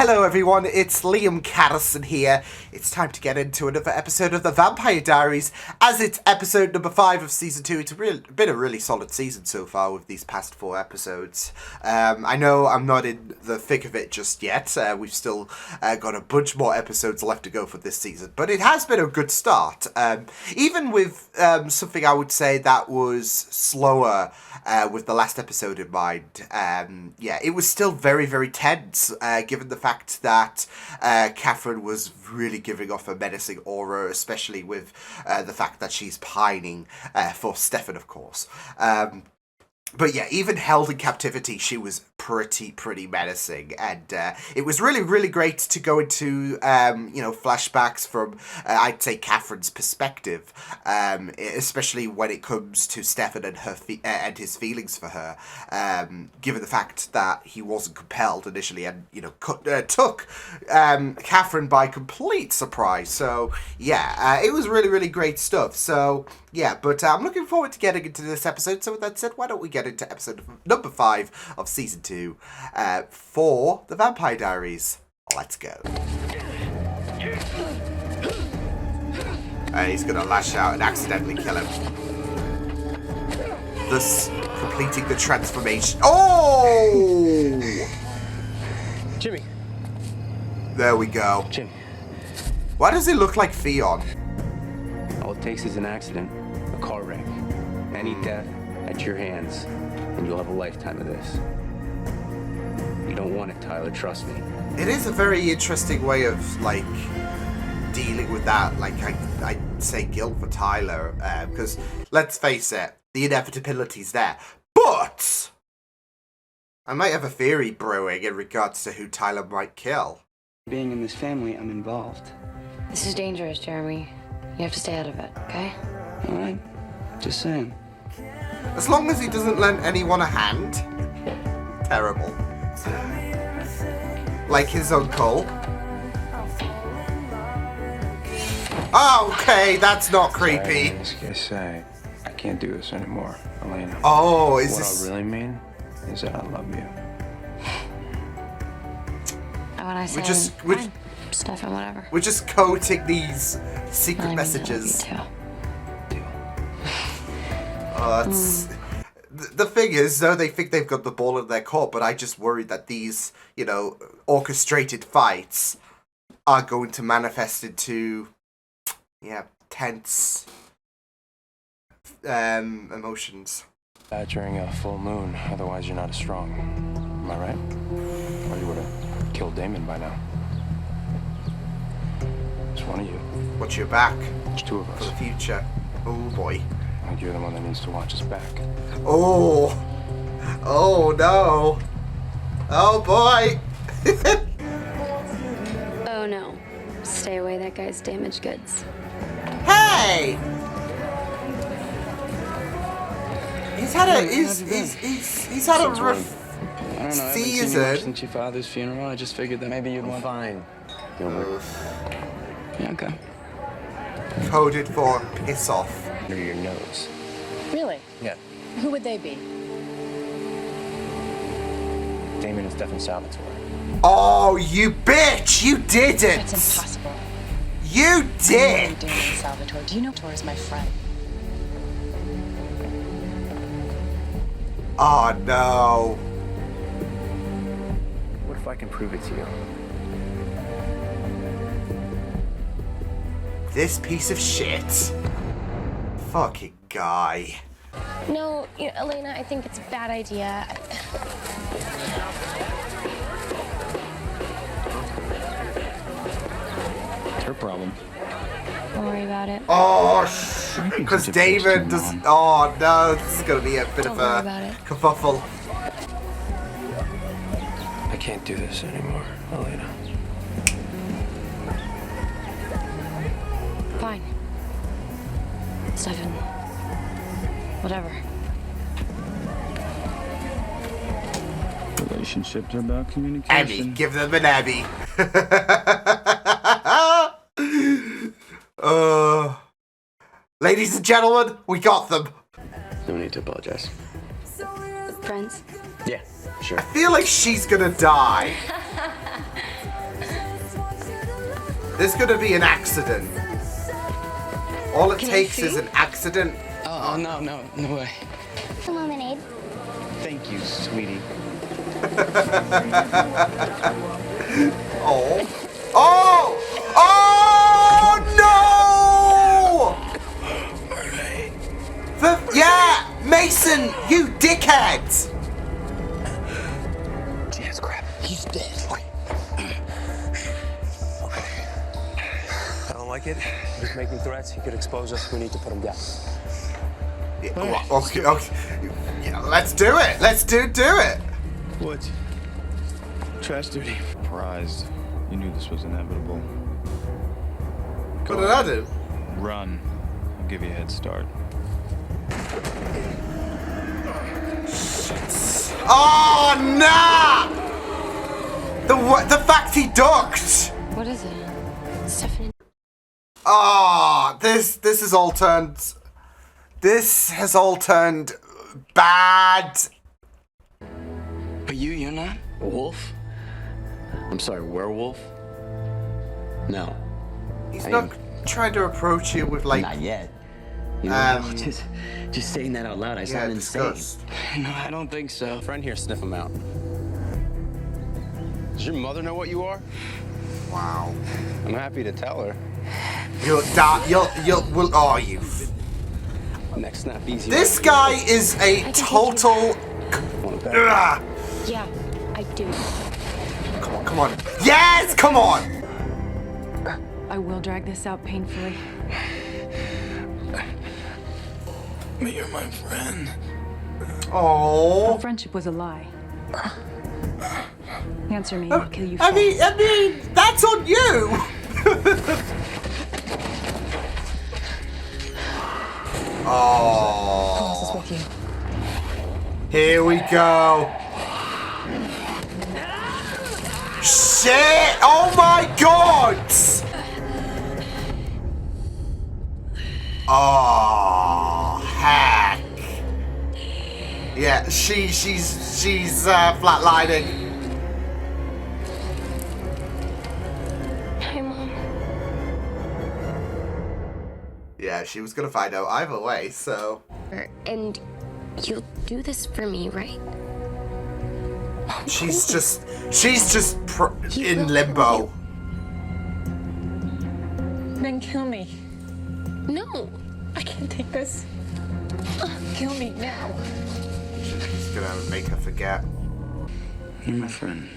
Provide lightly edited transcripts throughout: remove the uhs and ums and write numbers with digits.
Hello everyone, it's Liam Caddison here. It's time to get into another episode of the Vampire Diaries, as it's episode number 5 of Season 2. It's been a really solid season so far with these past 4 episodes. I know I'm not in the thick of it just yet. We've still got a bunch more episodes left to go for this season, but it has been a good start. Even with something I would say that was slower with the last episode in mind. Yeah, it was still very, very tense, given the fact that Catherine was really giving off a menacing aura, especially with the fact that she's pining for Stefan, of course. But yeah, even held in captivity, she was pretty menacing, and it was really, really great to go into, flashbacks from, I'd say, Catherine's perspective, especially when it comes to Stefan and and his feelings for her, given the fact that he wasn't compelled initially, and took Catherine by complete surprise. So yeah, it was really, really great stuff. So yeah, but I'm looking forward to getting into this episode. So with that said, why don't we get into episode number 5 of season 2 for the Vampire Diaries. Let's go. He's gonna lash out and accidentally kill him, thus completing the transformation. Oh! Jimmy. There we go. Jimmy. Why does he look like Theon? All it takes is an accident, a car wreck, any death at your hands, and you'll have a lifetime of this. You don't want it, Tyler, trust me. It is a very interesting way of, dealing with that, I'd say guilt for Tyler, because, let's face it, the inevitability's there. But I might have a theory brewing in regards to who Tyler might kill. Being in this family, I'm involved. This is dangerous, Jeremy. You have to stay out of it, okay? All right, just saying. As long as he doesn't lend anyone a hand. Terrible. Like his uncle. Oh, okay, that's not creepy. I just say, I can't do this anymore, Elena. Oh, is what this... What I really mean is that I love you. And when I say fine, Stefan, whatever. We're just coding these secret I messages. love you too. Oh, that's... The thing is, though, they think they've got the ball in their court, but I just worry that these, orchestrated fights are going to manifest into, tense emotions. During a full moon, otherwise you're not as strong. Am I right? Or you would have killed Damon by now. It's one of you. Watch your back. There's 2 of For us. the future. Oh, boy. I think you're the one that needs to watch us back. Oh. Oh, no. Oh, boy. Oh no. Stay away, that guy's damaged goods. Hey! He's had a Hey, he's how've you been? he's had a rough I don't know, I haven't seen you much season. since your father's funeral. I just figured that maybe you'd want... Fine. Gilbert. Yeah, okay. Coded for piss off. Under your nose. Really? Yeah. Who would they be? Damon and Stefan Salvatore. Oh, you bitch! You didn't. That's impossible. You I know did. Damon Salvatore. Do you know Tor is my friend? Oh no. What if I can prove it to you? This piece of shit. Fucking guy. No, Elena, I think it's a bad idea. It's her problem. Don't worry about it. Oh, because such a David bitch, does. Mom. Oh no, this is gonna be a bit Don't of worry a about it. kerfuffle. I can't do this anymore, Elena. Fine. Stefan. Whatever. Relationships are about Abby, communication. give them an Abby. Ladies and gentlemen, we got them. No need to apologize. Friends? Yeah, sure. I feel like she's gonna die. There's gonna be an accident. All it Can I takes see? is an accident. Oh, no way. Some lemonade. Thank you, sweetie. Oh. Oh! Oh no! Yeah! Mason, you dickhead! Chance, crap. He's dead. I don't like it. He's making threats. He could expose us. We need to put him down. Yeah, okay. Yeah, let's do it. Let's do it. What? Trash duty. Surprised. You knew this was inevitable. What did I do? Run. I'll give you a head start. Oh, nah! The fact he ducked. What is it? Stephanie. Oh, this has all turned. This has all turned bad. But you're not? A wolf? I'm sorry, werewolf? No. He's I not am- trying to approach you with like. Not yet. You know, Um, just saying that out loud, I Yeah, sound insane. disgust. No, I don't think so. Friend here, sniff him out. Does your mother know what you are? Wow. I'm happy to tell her. You'll die. Will. Oh, you. Next snap easy. This guy is a total. Ugh. Yeah, I do. Come on. Yes, come on. I will drag this out painfully. But you're my friend. Oh. Our friendship was a lie. Answer me, I'll kill you I fast. mean, that's on you. Oh. This is with you. Here we go. Shit! Oh my god! Oh heck! Yeah, she's flatlining. Hi, Mom. Yeah, she was gonna find out either way. So And you'll do this for me, right? she's just in will limbo. Then kill me. No. I can't take this. Kill me now. She's gonna make her forget. You're my friend.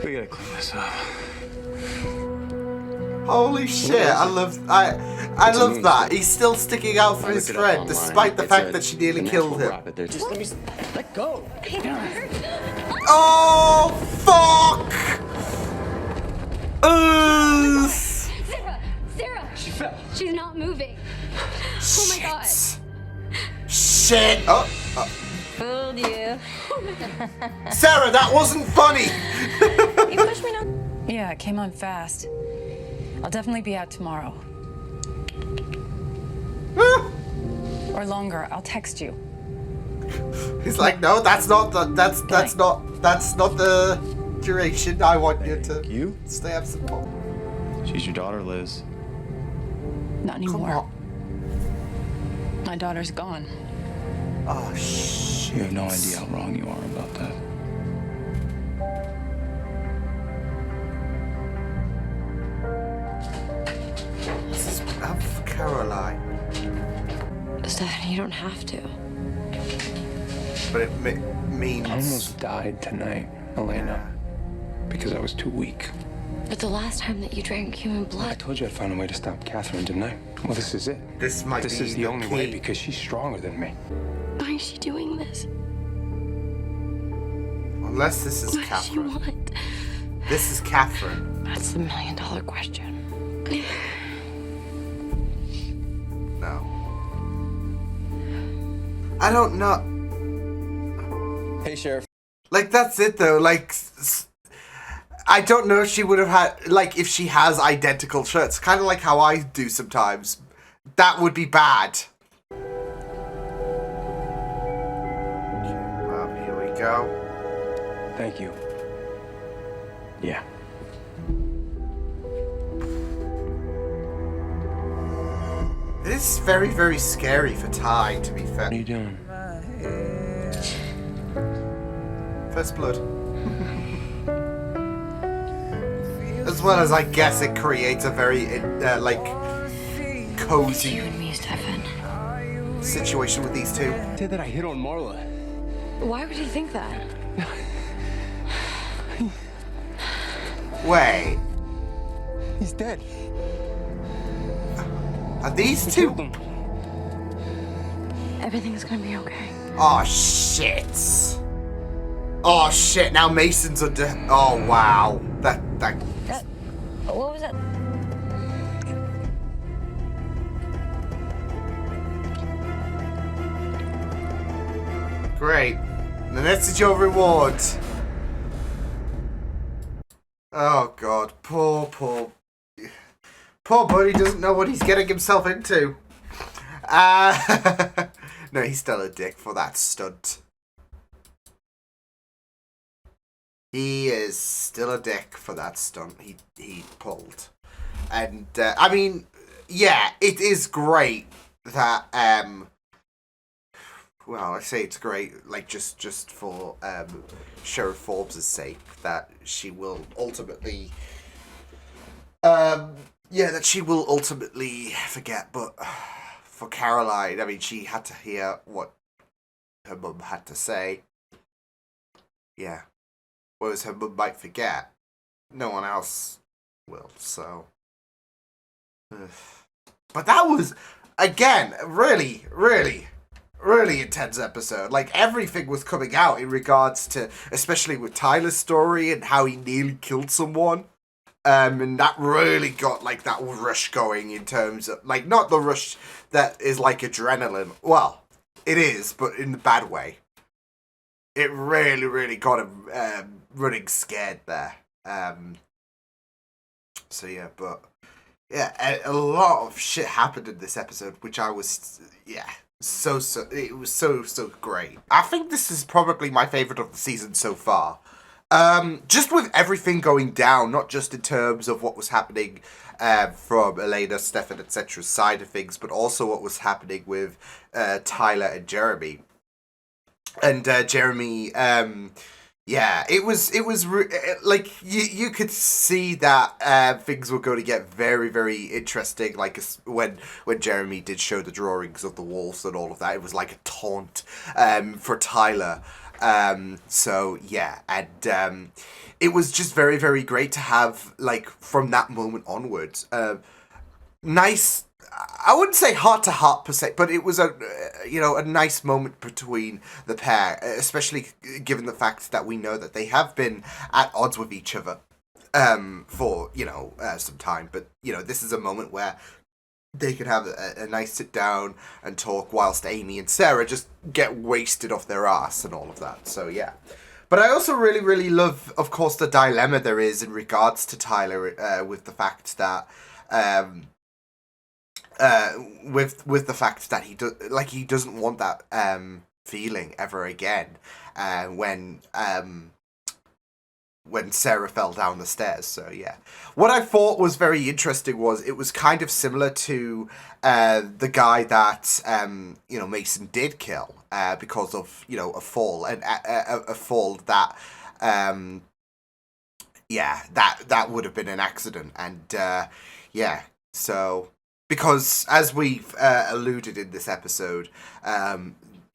We gotta clean this up. Holy shit! I love that. He's still sticking out for I his looked it up friend, online. despite the It's fact a- that she nearly a killed natural him. rocket. They're just let go. Oh fuck! Ugh. Sarah! She's not moving. Oh my god. Shit! Oh, Fooled you. Sarah, that wasn't funny. You pushed me down. Yeah, it came on fast. I'll definitely be out tomorrow. Or longer. I'll text you. He's like, no, that's not that's not the duration. I want you to You? stay absent. For. She's your daughter, Liz. Not Come anymore. on. My daughter's gone. Oh shit! You have no idea how wrong you are about that. This is Caroline, Stephanie, you don't have to. but it means. I almost died tonight, Elena, because I was too weak. But the last time that you drank human I blood, told you I'd find a way to stop Catherine, didn't I? Well, this is it. This might This be is the only way key. because she's stronger than me. Why is she doing this? Unless this is What does she Catherine. want? This is Catherine. that's the $1,000,000 question. No. I don't know. Hey, Sheriff. Like, that's it, though. Like, I don't know if she would have had, like, if she has identical shirts. Kind of like how I do sometimes. That would be bad. Okay, well, here we go. Thank you. Yeah. This is very, very scary for Ty, to be fair. What are you doing? First blood. As well as, I guess, it creates a very, like, cozy You and me, Stefan. situation with these two. He said that I hit on Marla. Why would he think that? Wait, He's dead. are these He two? killed him. Everything's gonna be okay. Oh shit! Oh shit! Now Mason's under. Oh wow! That. What was that? Great. The next is your reward. Oh god, poor buddy doesn't know what he's getting himself into. No, he's still a dick for that stunt. He is still a dick for that stunt he pulled. And, I mean, yeah, it is great that, well, I say it's great, like, just for, Sheriff Forbes' sake, that she will ultimately, that she will ultimately forget, but for Caroline, I mean, she had to hear what her mum had to say. Yeah. Whereas her mum might forget, no one else will, so. But that was, again, really, really, really intense episode. Like, everything was coming out in regards to, especially with Tyler's story and how he nearly killed someone. And that really got, like, that rush going in terms of, like, not the rush that is like adrenaline. Well, it is, but in the bad way. It really, really got him running scared there. So, yeah, but, yeah, a lot of shit happened in this episode, which I was, yeah, it was so great. I think this is probably my favourite of the season so far. Just with everything going down, not just in terms of what was happening from Elena, Stefan, etc.'s side of things, but also what was happening with Tyler and Jeremy. And Jeremy, yeah, it was like you could see that things were going to get very, very interesting. Like when Jeremy did show the drawings of the wolves and all of that, it was like a taunt for Tyler. So yeah, and it was just very, very great to have, like, from that moment onwards, nice. I wouldn't say heart-to-heart per se, but it was a nice moment between the pair, especially given the fact that we know that they have been at odds with each other for, some time. But, this is a moment where they could have a nice sit-down and talk whilst Amy and Sarah just get wasted off their ass and all of that. So, yeah. But I also really, really love, of course, the dilemma there is in regards to Tyler with the fact that... with the fact that he doesn't want that feeling ever again when Sarah fell down the stairs. So yeah, what I thought was very interesting was it was kind of similar to the guy that Mason did kill because of a fall, and a fall that that would have been an accident. And so because as we've alluded in this episode,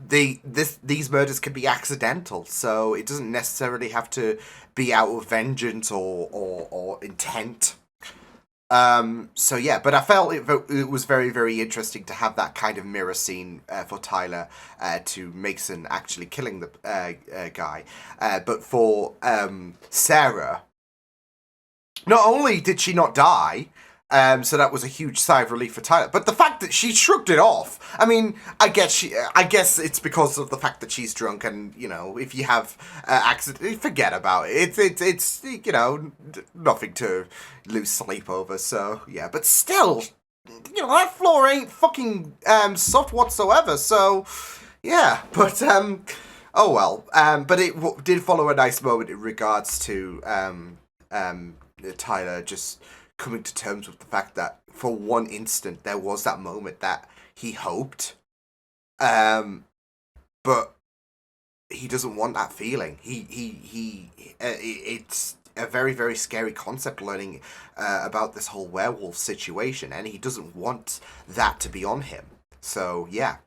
these murders can be accidental, so it doesn't necessarily have to be out of vengeance or intent. So yeah, but I felt it was very, very interesting to have that kind of mirror scene for Tyler to Mason actually killing the guy, but for Sarah, not only did she not die. So that was a huge sigh of relief for Tyler. But the fact that she shrugged it off, I mean, I guess it's because of the fact that she's drunk, and, if you have accident, forget about it. It's nothing to lose sleep over, so, yeah. But still, that floor ain't fucking soft whatsoever, so, yeah. But, Oh well, but it did follow a nice moment in regards to Tyler just coming to terms with the fact that for one instant there was that moment that he hoped, but he doesn't want that feeling. It's a very, very scary concept learning about this whole werewolf situation, and he doesn't want that to be on him. So yeah.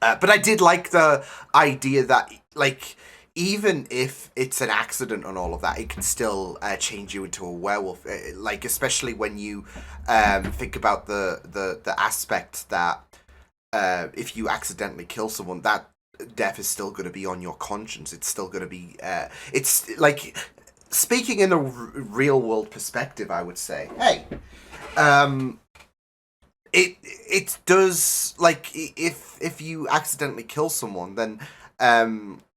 But I did like the idea that, like, even if it's an accident and all of that, it can still change you into a werewolf. Like, especially when you think about the aspect that if you accidentally kill someone, that death is still going to be on your conscience. It's still going to be... it's, like, speaking in a real-world perspective, I would say, hey... It does, like, if you accidentally kill someone, then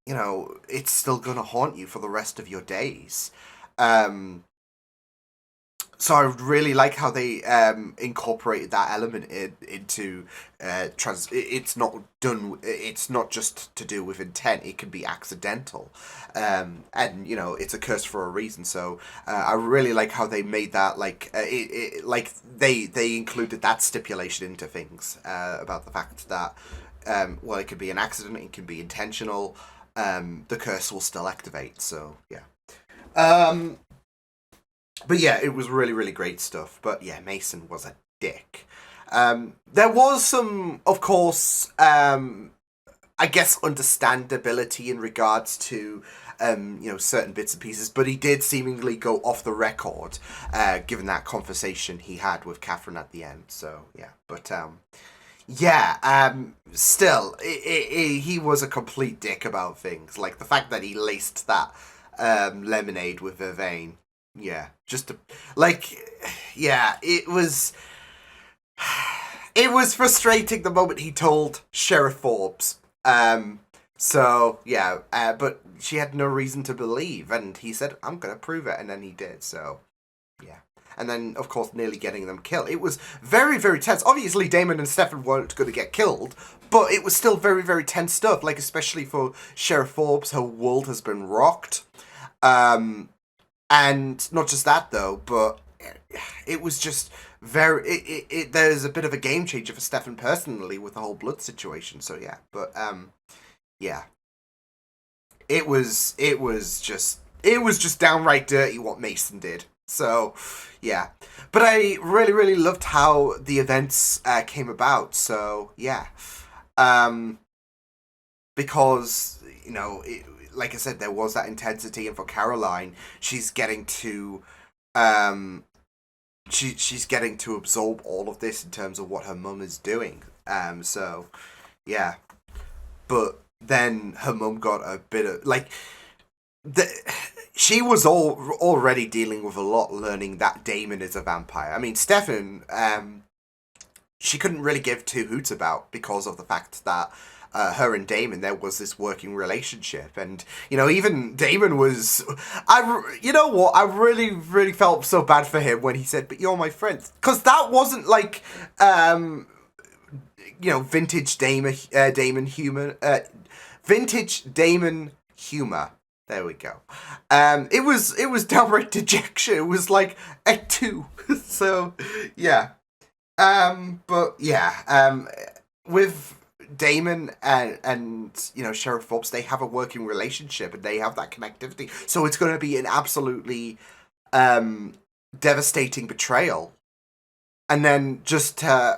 you know, it's still gonna haunt you for the rest of your days. So I really like how they incorporated that element into It's not done. It's not just to do with intent. It can be accidental, and you know, it's a curse for a reason. So I really like how they made that, like like they included that stipulation into things about the fact that well, it could be an accident. It can be intentional. The curse will still activate. So yeah. But yeah, it was really, really great stuff. But yeah, Mason was a dick. There was some, of course, I guess, understandability in regards to, you know, certain bits and pieces. But he did seemingly go off the record, given that conversation he had with Catherine at the end. So yeah, but yeah, still, he was a complete dick about things. Like the fact that he laced that lemonade with vervain. Yeah, just to, like, yeah, it was frustrating the moment he told Sheriff Forbes. So yeah, but she had no reason to believe, and he said, "I'm gonna prove it," and then he did. So yeah, and then of course nearly getting them killed. It was very, very tense. Obviously, Damon and Stefan weren't going to get killed, but it was still very, very tense stuff. Like especially for Sheriff Forbes, her world has been rocked. And not just that though, but it was just very. There's a bit of a game changer for Stefan personally with the whole blood situation. So yeah, but yeah, it was just downright dirty what Mason did. So yeah, but I really, really loved how the events came about. So yeah, because you know. Like I said, there was that intensity, and for Caroline, she's getting to, she's getting to absorb all of this in terms of what her mum is doing. So, yeah, but then her mum got a bit of like, she was already dealing with a lot, learning that Damon is a vampire. I mean, Stefan, she couldn't really give two hoots about because of the fact that. Her and Damon, there was this working relationship, and you know, even Damon was, you know what, I really, really felt so bad for him when he said, "But you're my friend," because that wasn't like, you know, vintage Damon humor, vintage Damon humor. There we go. It was downright dejection. It was like a 2. So yeah, but yeah, with Damon and you know Sheriff Forbes, they have a working relationship and they have that connectivity. So it's going to be an absolutely devastating betrayal. And then just for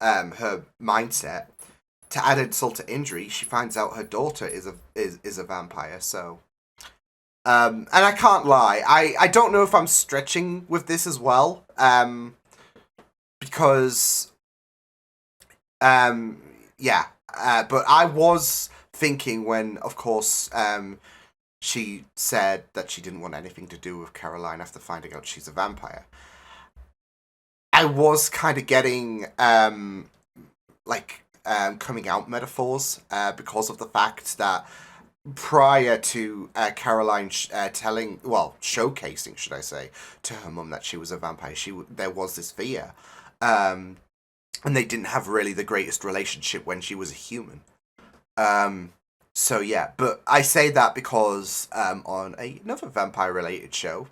her mindset, to add insult to injury, she finds out her daughter is a vampire. So and I can't lie, I don't know if I'm stretching with this as well, because yeah, but I was thinking when, of course, she said that she didn't want anything to do with Caroline after finding out she's a vampire. I was kind of getting, like, coming out metaphors, because of the fact that prior to Caroline showcasing, should I say, to her mum that she was a vampire, there was this fear. And they didn't have really the greatest relationship when she was a human. So yeah, but I say that because on another vampire related show,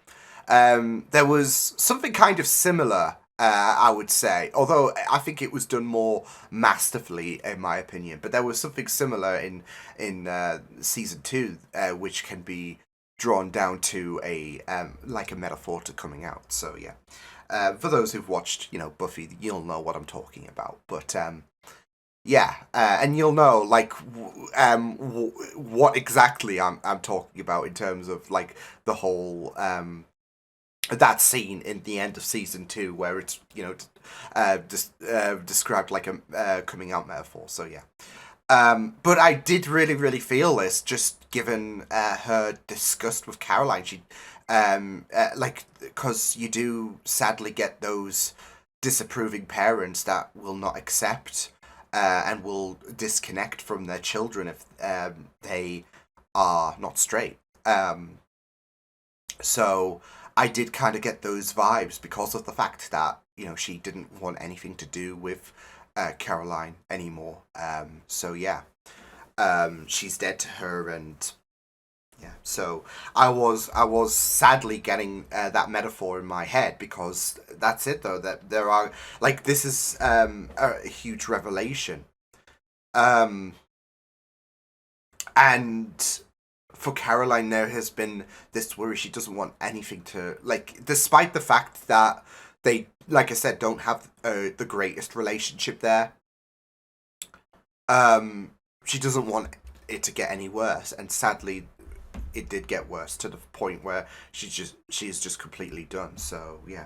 there was something kind of similar. I would say, although I think it was done more masterfully, in my opinion. But there was something similar in season 2, which can be drawn down to a like a metaphor to coming out. So yeah, for those who've watched, Buffy, you'll know what I'm talking about. But yeah, and you'll know like what exactly I'm talking about in terms of like the whole that scene in the end of season 2 where it's described like a coming out metaphor. So yeah, but I did really feel this just given her disgust with Caroline. She like, because you do sadly get those disapproving parents that will not accept and will disconnect from their children if they are not straight. So I did kind of get those vibes because of the fact that, she didn't want anything to do with Caroline anymore. So yeah, she's dead to her, and yeah. So I was sadly getting that metaphor in my head, because that's it though, that there are like, this is a huge revelation, and for Caroline, there has been this worry. She doesn't want anything to, like, despite the fact that they, like I said, don't have the greatest relationship there. She doesn't want it to get any worse, and sadly, it did get worse to the point where she's just completely done. So yeah,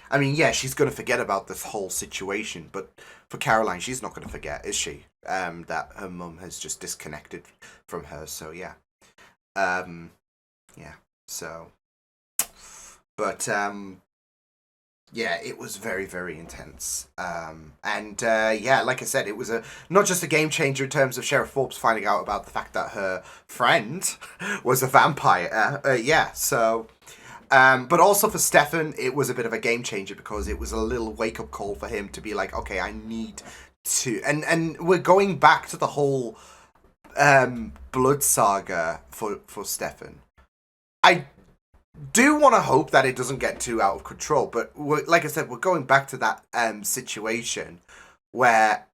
I mean, yeah, she's gonna forget about this whole situation, but for Caroline, she's not gonna forget, is she? That her mum has just disconnected from her. So yeah. Yeah, so, but, yeah, it was very intense, and, yeah, like I said, it was not just a game changer in terms of Sheriff Forbes finding out about the fact that her friend was a vampire, yeah, so, but also for Stefan, it was a bit of a game changer, because it was a little wake-up call for him to be like, okay, I need to, and we're going back to the whole blood saga for Stefan. I do want to hope that it doesn't get too out of control, but like I said, we're going back to that situation where,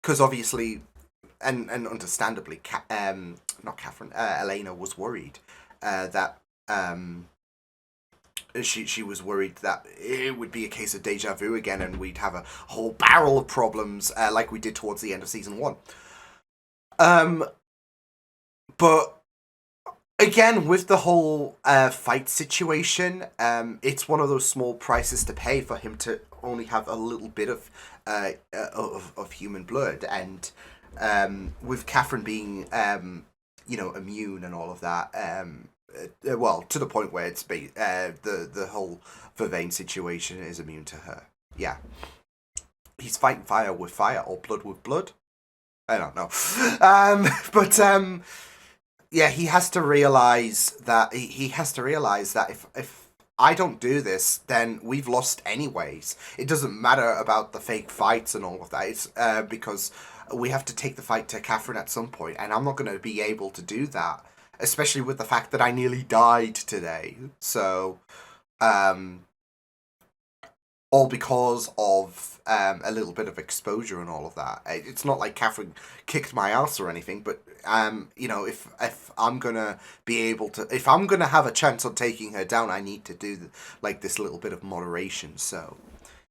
because obviously, and understandably, not Catherine, Elena was worried that she was worried that it would be a case of deja vu again, and we'd have a whole barrel of problems like we did towards the end of season 1. But again, with the whole fight situation, it's one of those small prices to pay for him to only have a little bit of human blood, and with Catherine being immune and all of that, well, to the point where it's the whole Vervain situation is immune to her. Yeah, he's fighting fire with fire or blood with blood. I don't know, but yeah, he has to realize that if I don't do this, then we've lost anyways. It doesn't matter about the fake fights and all of that. It's because we have to take the fight to Catherine at some point, and I'm not going to be able to do that, especially with the fact that I nearly died today. So, all because of a little bit of exposure and all of that. It's not like Catherine kicked my ass or anything, but if I'm gonna be able to, if I'm gonna have a chance on taking her down, I need to do like this little bit of moderation. So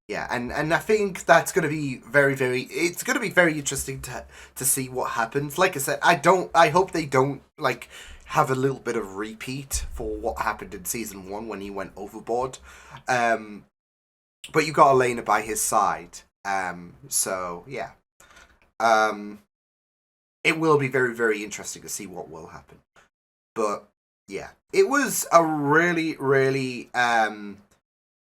yeah, and I think that's gonna be it's gonna be very interesting to see what happens. Like I said, I hope they don't like have a little bit of repeat for what happened in season 1 when he went overboard. But you got Elena by his side, so yeah. It will be very interesting to see what will happen. But yeah, it was a really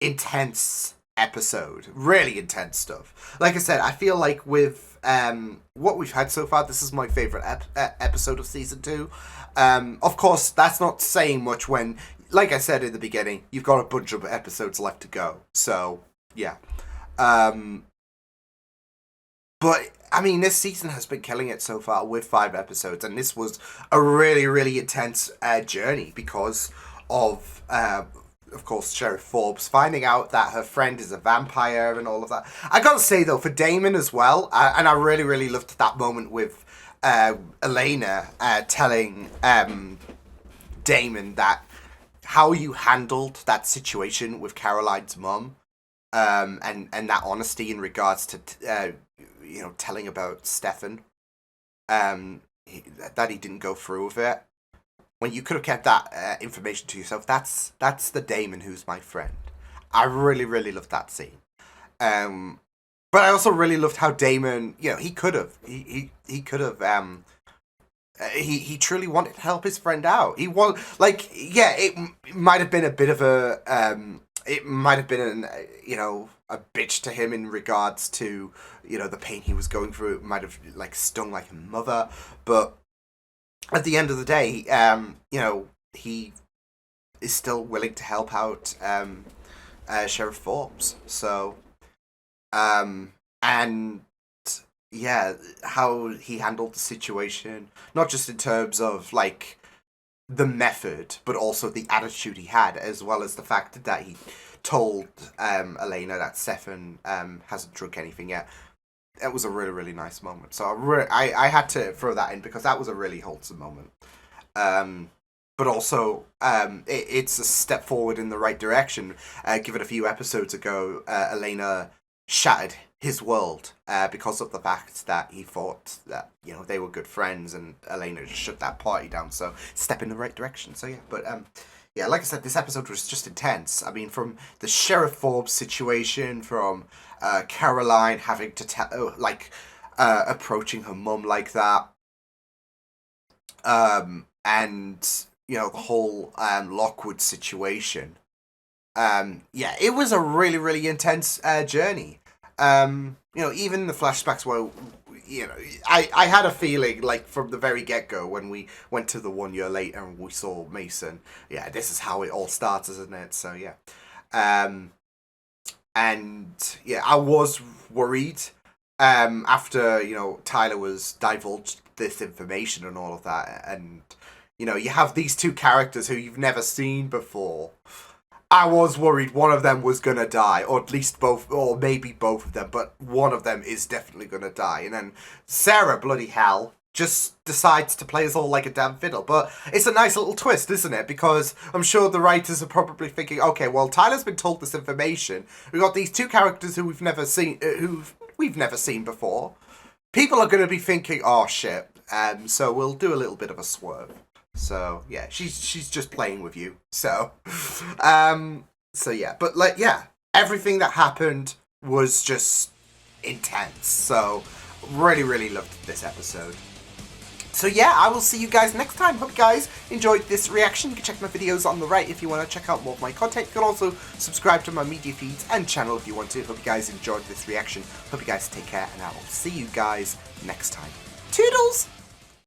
intense episode. Really intense stuff. Like I said, I feel like with what we've had so far, this is my favourite episode of season 2. Of course, that's not saying much when, like I said in the beginning, you've got a bunch of episodes left to go. So yeah. But I mean, this season has been killing it so far with 5 episodes, and this was a really, really intense journey because of course, Sheriff Forbes finding out that her friend is a vampire and all of that. I gotta say though, for Damon as well, and I really, really loved that moment with Elena telling Damon that how you handled that situation with Caroline's mum, and that honesty in regards to telling about Stefan, that he didn't go through with it. When you could have kept that information to yourself, that's the Damon who's my friend. I really, really loved that scene. But I also really loved how Damon, he could have, he could have, he truly wanted to help his friend out. He was like, yeah, it might have been a bit of it might have been a bitch to him in regards to, the pain he was going through. It might have stung like a mother, but at the end of the day, he is still willing to help out Sheriff Forbes. So, and yeah, how he handled the situation, not just in terms of the method, but also the attitude he had, as well as the fact that he told Elena that Stefan hasn't drunk anything yet. It was a really, really nice moment. So I had to throw that in because that was a really wholesome moment. But also, it's a step forward in the right direction. Given a few episodes ago, Elena shattered his world because of the fact that he thought that, they were good friends, and Elena just shut that party down. So, step in the right direction. So, yeah. But, yeah, like I said, this episode was just intense. I mean, from the Sheriff Forbes situation, from Caroline having to tell, approaching her mum like that, and the whole Lockwood situation. Yeah, it was a really, really intense journey. Even the flashbacks where, I had a feeling from the very get-go when we went to the 1 year later and we saw Mason. Yeah, this is how it all starts, isn't it? So yeah. And yeah, I was worried after, Tyler was divulged this information and all of that. And, you have these two characters who you've never seen before. I was worried one of them was going to die, or at least both, or maybe both of them, but one of them is definitely going to die. And then Sarah, bloody hell, just decides to play us all like a damn fiddle. But it's a nice little twist, isn't it? Because I'm sure the writers are probably thinking, okay, well, Tyler's been told this information. We've got these two characters who we've never seen before. People are going to be thinking, oh shit. So we'll do a little bit of a swerve. So yeah, she's just playing with you. So, so yeah, but everything that happened was just intense. So really, really loved this episode. So yeah, I will see you guys next time. Hope you guys enjoyed this reaction. You can check my videos on the right if you want to check out more of my content. You can also subscribe to my media feeds and channel if you want to. Hope you guys enjoyed this reaction. Hope you guys take care, and I will see you guys next time. Toodles!